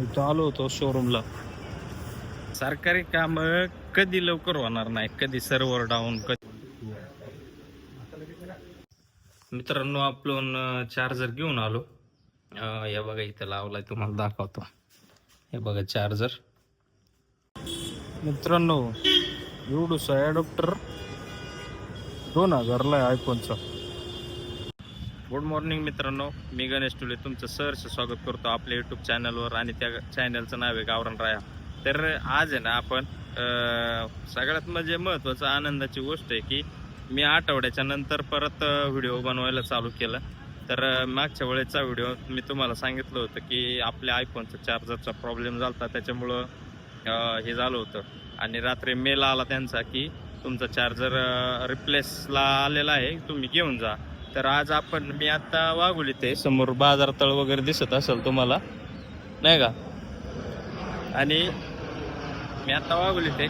इथं आलो होतो शोरूमला. सरकारी काम कधी लवकर होणार नाही, कधी सर्व्हर डाऊन, कधी. मित्रांनो, आपण चार्जर घेऊन आलो. हे बघा इथं लावलाय, तुम्हाला दाखवतो. हे बघा चार्जर. मित्रांनो, एवढूसा ॲडॉप्टर 2000ला आहे आयफोनचा. गुड मॉर्निंग मित्रांनो, मी गणेश टुले तुमचं सहर्ष स्वागत करतो आपल्या यूट्यूब चॅनलवर. आणि त्या चॅनलचं नाव आहे गावरान राया. तर आज आहे ना आपण सगळ्यात म्हणजे महत्त्वाचं आनंदाची गोष्ट आहे की मी आठवड्याच्या नंतर परत व्हिडिओ बनवायला चालू केलं. तर मागच्या वेळेचा व्हिडिओ मी तुम्हाला सांगितलं होतं की आपल्या आयफोनचा चार्जरचा प्रॉब्लेम झाला होता, त्याच्यामुळं हे झालं होतं. आणि रात्री मेल आला त्यांचा की तुमचा चार्जर रिप्लेसला आलेला आहे, तुम्ही घेऊन जा. तर आज मी आता वाघोलीत आहे, समोर बाजारतळ वगैरे दिसत असेल तुम्हाला, नाही का? आणि मी आता वाघोलीत आहे,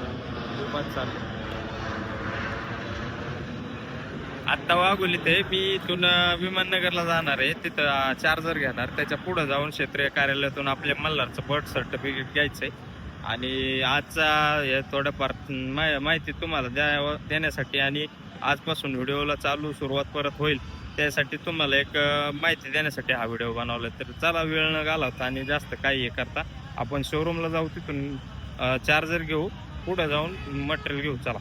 आत्ता वाघोलीत आहे. मी इथून विमाननगरला जाणार आहे, तिथं चार्जर घेणार. त्याच्या पुढे जाऊन क्षेत्रीय कार्यालयातून आपल्या मल्हारचं बर्थ सर्टिफिकेट घ्यायचंय. आणि आजचा थोडंफार माहिती तुम्हाला देण्यासाठी आणि आजपासून व्हिडिओला सुरुवात परत होईल त्यासाठी तुम्हाला एक माहिती देण्यासाठी हा व्हिडिओ बनवला. तर चला, वेळ न घालवता आणि जास्त काही हे करता आपण शोरूमला जाऊ, तिथून चार्जर घेऊ, पुढे जाऊन मटेरियल घेऊ. चला.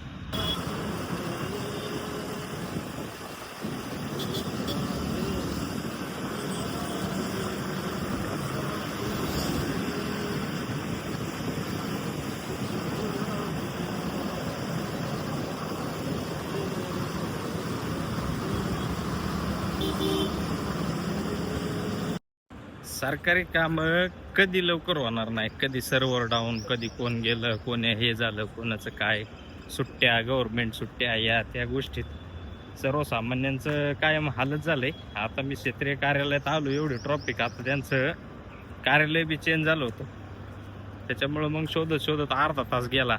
सरकारी काम कधी लवकर होणार नाही, कधी सर्व्हर डाऊन, कधी कोण गेलं, कोण हे झालं, कोणाचं काय, सुट्ट्या, गव्हर्नमेंट सुट्ट्या, या त्या गोष्टीत सर्वसामान्यांचं कायम हालत झालंय. आता मी क्षेत्रीय कार्यालयात आलो, एवढी ट्रॉफिक. आता त्यांचं कार्यालय बी चेंज झालं होतं, त्याच्यामुळं मग शोधत शोधत अर्धा तास गेला.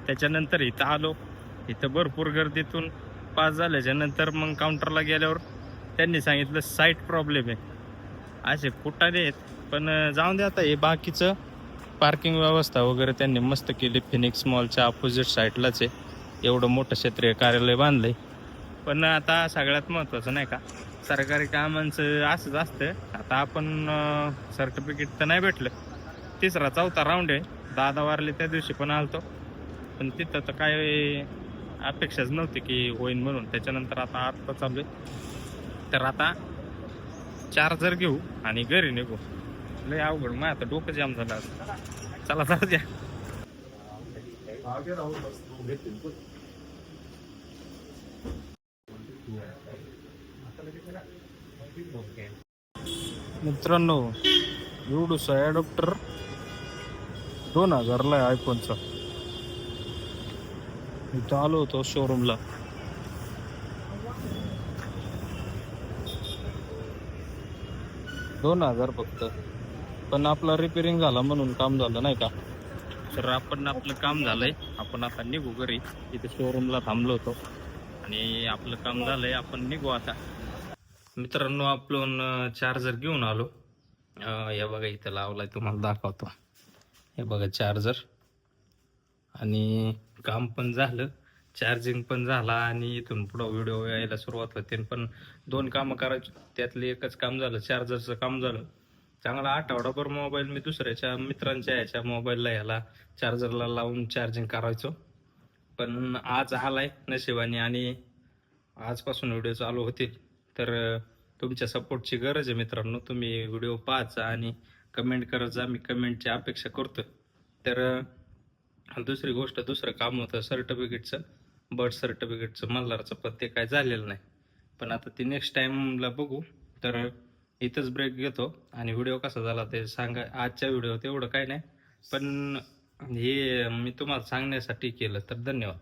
त्याच्यानंतर इथं आलो, इथं भरपूर गर्दीतून पास झाल्याच्या नंतर मग काउंटरला गेल्यावर त्यांनी सांगितलं साईट प्रॉब्लेम आहे. असे फुटाले आहेत, पण जाऊन दे. आता हे बाकीचं पार्किंग व्यवस्था वगैरे त्यांनी मस्त केली. फिनिक्स मॉलच्या अपोजिट साईडलाच आहे, एवढं मोठं क्षेत्रीय कार्यालय बांधलंय. पण आता सगळ्यात महत्त्वाचं नाही का, सरकारी कामांचं असंच असतं. आता आपण सर्टिफिकेट तर नाही भेटलं, 3रा-4था राऊंड आहे. दादा वारले त्या दिवशी पण आलतो, पण तिथं तर काय अपेक्षाच नव्हती की होईन म्हणून. त्याच्यानंतर आता चालू आहे. तर आता चार्जर घेऊ आणि घरी निघू. लय अवघड, मग आता डोकं जाम झालं. चला जाऊ द्या. मित्रांनो, एवढूसा ॲडॉप्टर 2000ला आहे आयफोनचा. इथं आलो होतो शोरूमला. $2000 फक्त. पण आपला रिपेअरिंग झाला म्हणून काम झालं, नाही का? तर आपलं काम झालंय, आपण आता निघू घरी. इथे शोरूमला थांबलो होतो आणि आपलं काम झालंय, आपण निघू आता. मित्रांनो, आपण चार्जर घेऊन आलो. हे बघा इथं लावलाय, तुम्हाला दाखवतो. हे बघा चार्जर. आणि काम पण झालं, चार्जिंग पण झाला, आणि इथून पुढं व्हिडिओ यायला सुरुवात होते. पण 2 कामं करायची, त्यातले एकच काम झालं, चार्जरचं काम झालं. चांगला आठवडाभर मोबाईल मी दुसऱ्याच्या मित्रांच्या ह्याच्या मोबाईलला ह्याला चार्जरला लावून चार्जिंग करायचो. पण आज आलाय नशिबाने, आणि आजपासून व्हिडिओ चालू होतील. तर तुमच्या सपोर्टची गरज आहे मित्रांनो. तुम्ही व्हिडिओ पाहायचा आणि कमेंट करत जा, मी कमेंटची अपेक्षा करतो. तर दुसरी गोष्ट, दुसरं काम होतं सर्टिफिकेटचं, बर्थ सर्टिफिकेटचं मल्हारचं, पण ते काय झालेलं नाही. पण आता ती नेक्स्ट टाईमला बघू. तर इथंच ब्रेक घेतो, आणि व्हिडिओ कसा झाला ते सांगा. आजच्या व्हिडिओ तेवढं काय नाही, पण हे मी तुम्हाला सांगण्यासाठी केलं. तर धन्यवाद.